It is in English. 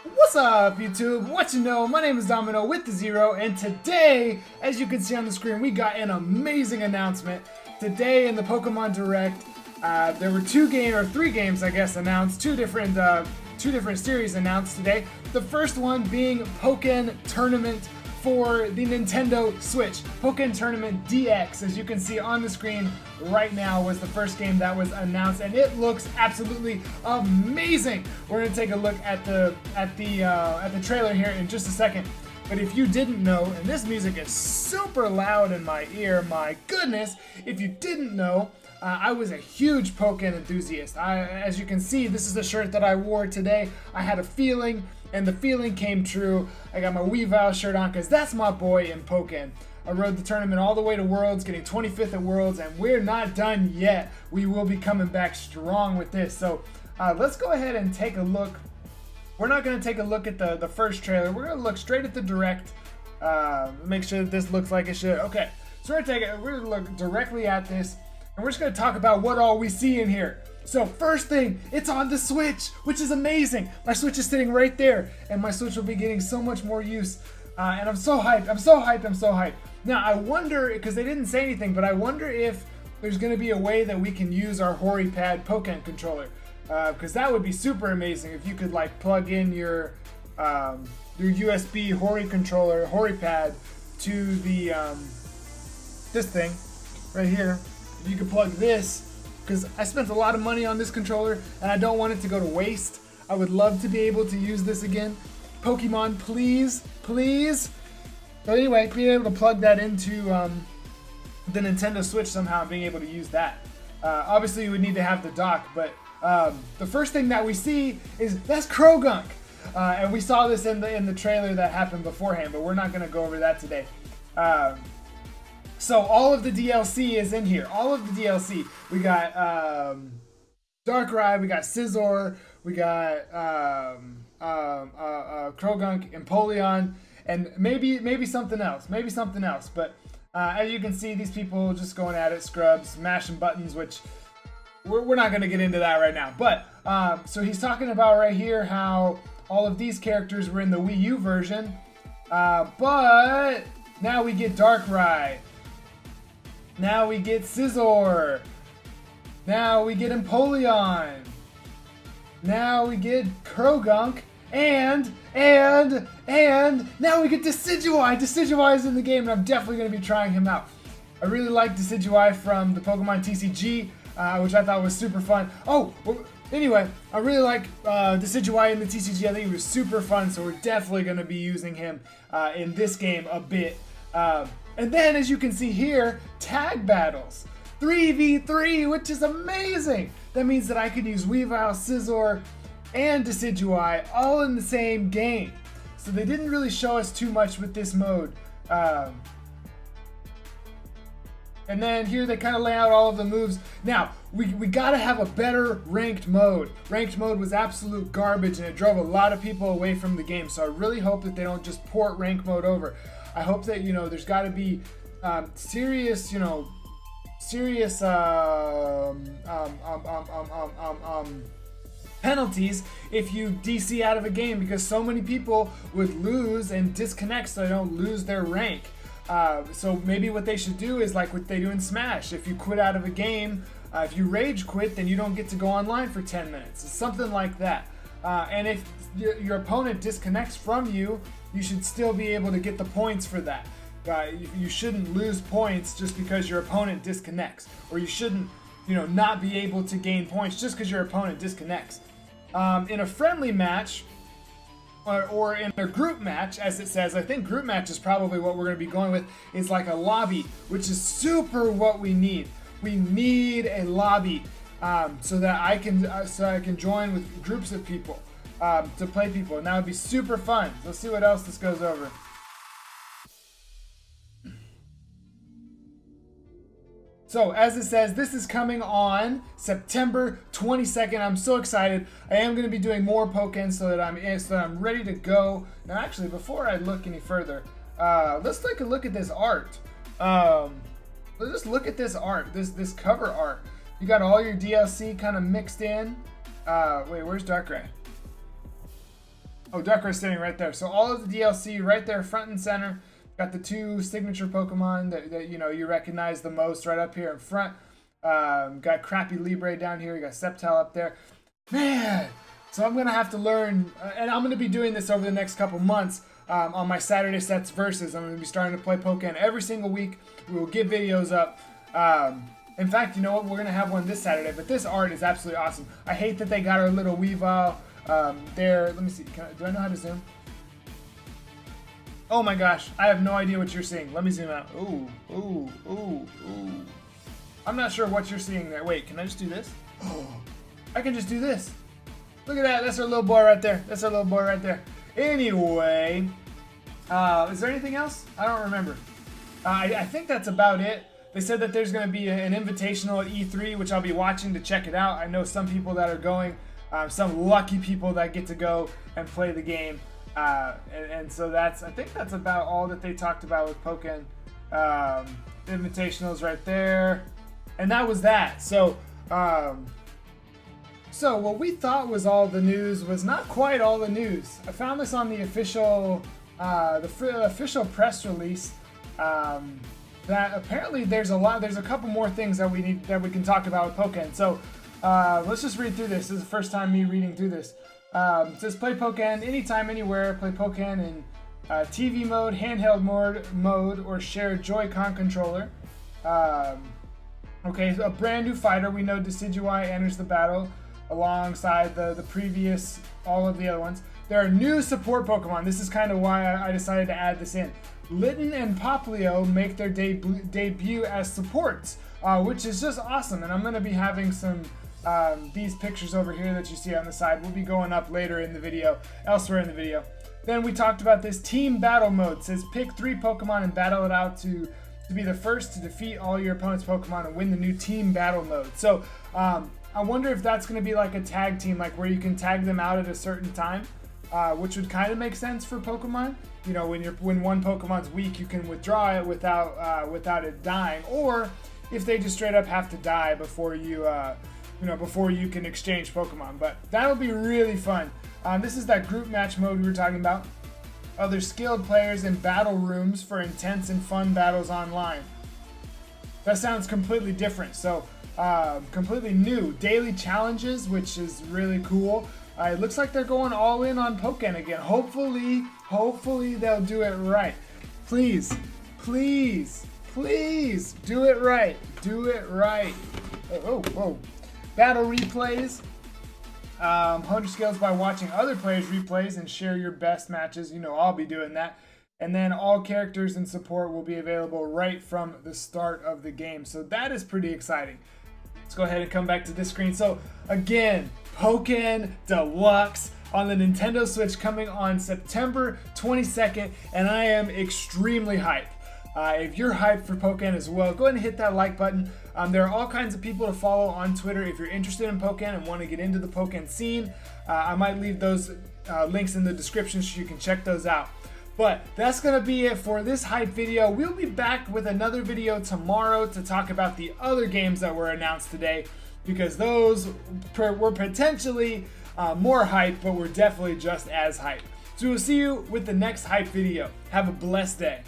What's up, YouTube? What you know? My name is Domino with the Zero, and today, as you can see on the screen, we got an amazing announcement. Today in the Pokemon Direct, there were three games, I guess, announced. Two different series announced today. The first one being POKKÉN Tournament for the Nintendo Switch. POKKÉN Tournament DX, as you can see on the screen right now, was the first game that was announced, and it looks absolutely amazing. We're gonna take a look at the trailer here in just a second. But if you didn't know, and this music is super loud in my ear, my goodness, if you didn't know, I was a huge POKKÉN enthusiast. As you can see, this is the shirt that I wore today. I had a feeling, and the feeling came true. I got my Weavile shirt on because that's my boy in POKKÉN. I rode the tournament all the way to Worlds, getting 25th at Worlds, and we're not done yet. We will be coming back strong with this. So let's go ahead and take a look. We're not going to take a look at the first trailer. We're going to look straight at the Direct. Make sure that this looks like it should. Okay, so we're going to look directly at this, and we're just going to talk about what all we see in here. So first thing, it's on the Switch, which is amazing. My Switch is sitting right there, and my Switch will be getting so much more use. And I'm so hyped, I'm so hyped. Now, I wonder, because they didn't say anything, but I wonder if there's going to be a way that we can use our HoriPad POKKÉN controller. Because that would be super amazing if you could like plug in your USB Hori controller, HoriPad, to the this thing right here. If you could plug this, because I spent a lot of money on this controller and I don't want it to go to waste. I would love to be able to use this again. Pokemon, please, please. But anyway, being able to plug that into the Nintendo Switch somehow and being able to use that. Obviously, you would need to have the dock, but the first thing that we see is that's Croagunk. And we saw this in the trailer that happened beforehand, but we're not going to go over that today. So all of the DLC is in here. All of the DLC. We got Darkrai, we got Scizor, we got Croagunk, Empoleon, and maybe something else. But as you can see, these people just going at it, scrubs, smashing buttons, which we're not going to get into that right now. But so he's talking about right here how all of these characters were in the Wii U version, but now we get Darkrai. Now we get Scizor. Now we get Empoleon. Now we get Croagunk. And now we get Decidueye. Decidueye is in the game, and I'm definitely going to be trying him out. I really like Decidueye from the Pokemon TCG, which I thought was super fun. Oh, well, anyway, I really like Decidueye in the TCG. I think he was super fun, so we're definitely going to be using him in this game a bit. And then, as you can see here, tag battles. 3v3, which is amazing. That means that I can use Weavile, Scizor, and Decidueye all in the same game. So they didn't really show us too much with this mode. And then here they kind of lay out all of the moves. Now, we gotta have a better ranked mode. Ranked mode was absolute garbage, and it drove a lot of people away from the game. So I really hope that they don't just port ranked mode over. I hope that, there's got to be serious penalties if you DC out of a game, because so many people would lose and disconnect so they don't lose their rank. So maybe what they should do is like what they do in Smash. If you quit out of a game, if you rage quit, then you don't get to go online for 10 minutes. It's something like that. And if your opponent disconnects from you, you should still be able to get the points for that. You shouldn't lose points just because your opponent disconnects, or you shouldn't, not be able to gain points just because your opponent disconnects. In a friendly match, or in a group match, as it says, I think group match is probably what we're going to be going with, is like a lobby, which is super what we need. We need a lobby so that I can join with groups of people. To play people, and that would be super fun. Let's see what else this goes over. So, as it says, this is coming on September 22nd. I'm so excited. I am going to be doing more POKKÉN so that I'm ready to go. Now, actually, before I look any further, let's take a look at this art. Let's just look at this art, this cover art. You got all your DLC kind of mixed in. Wait, where's Darkrai? Oh, Darkray's standing right there. So all of the DLC right there, front and center. Got the 2 signature Pokemon that you know you recognize the most right up here in front. Got Crappy Libre down here. You got Sceptile up there. Man, so I'm gonna have to learn, and I'm gonna be doing this over the next couple months on my Saturday Sets Versus. I'm gonna be starting to play Pokémon every single week. We will get videos up. In fact, you know what? We're gonna have one this Saturday. But this art is absolutely awesome. I hate that they got our little Weavile there. Let me see. Do I know how to zoom? Oh my gosh, I have no idea what you're seeing. Let me zoom out. Ooh, ooh, ooh, ooh. I'm not sure what you're seeing there. Wait, can I just do this? Oh, I can just do this. Look at that. That's our little boy right there. That's our little boy right there. Anyway, is there anything else? I don't remember. I think that's about it. They said that there's going to be an invitational at E3, which I'll be watching to check it out. I know some people that are going, some lucky people that get to go and play the game. And so I think that's about all that they talked about with POKKÉN. Invitationals right there. And that was that. So what we thought was all the news was not quite all the news. I found this on the official official press release that apparently there's a couple more things that we can talk about with POKKÉN. So let's just read through this. This is the first time me reading through this. It says play POKKÉN anytime, anywhere. Play POKKÉN in TV mode, handheld mode, or shared Joy-Con controller. Okay, so a brand new fighter. We know Decidueye enters the battle alongside the previous, all of the other ones. There are new support Pokemon. This is kind of why I decided to add this in. Litten and Popplio make their debut as supports, which is just awesome. And I'm going to be having some these pictures over here that you see on the side will be going up later in the video, elsewhere in the video. Then we talked about this team battle mode. It says pick 3 Pokemon and battle it out to be the first to defeat all your opponent's Pokemon and win the new team battle mode. So I wonder if that's going to be like a tag team, like where you can tag them out at a certain time, which would kind of make sense for Pokemon. You know, when one Pokemon's weak, you can withdraw it without it dying, or if they just straight up have to die before you before you can exchange Pokemon. But that'll be really fun. This is that group match mode we were talking about. Other skilled players in battle rooms for intense and fun battles online. That sounds completely different. So completely new. Daily challenges, which is really cool. It looks like they're going all in on POKKÉN again. Hopefully they'll do it right. Please, please, please do it right. Do it right. Oh. Battle replays. Hone your skills by watching other players' replays and share your best matches. You know, I'll be doing that. And then all characters and support will be available right from the start of the game. So that is pretty exciting. Let's go ahead and come back to this screen. So again, POKKÉN Deluxe on the Nintendo Switch coming on September 22nd. And I am extremely hyped. If you're hyped for POKKÉN as well, go ahead and hit that like button. There are all kinds of people to follow on Twitter if you're interested in POKKÉN and want to get into the POKKÉN scene. I might leave those links in the description so you can check those out. But that's going to be it for this hype video. We'll be back with another video tomorrow to talk about the other games that were announced today, because those were potentially more hype, but were definitely just as hype. So we'll see you with the next hype video. Have a blessed day.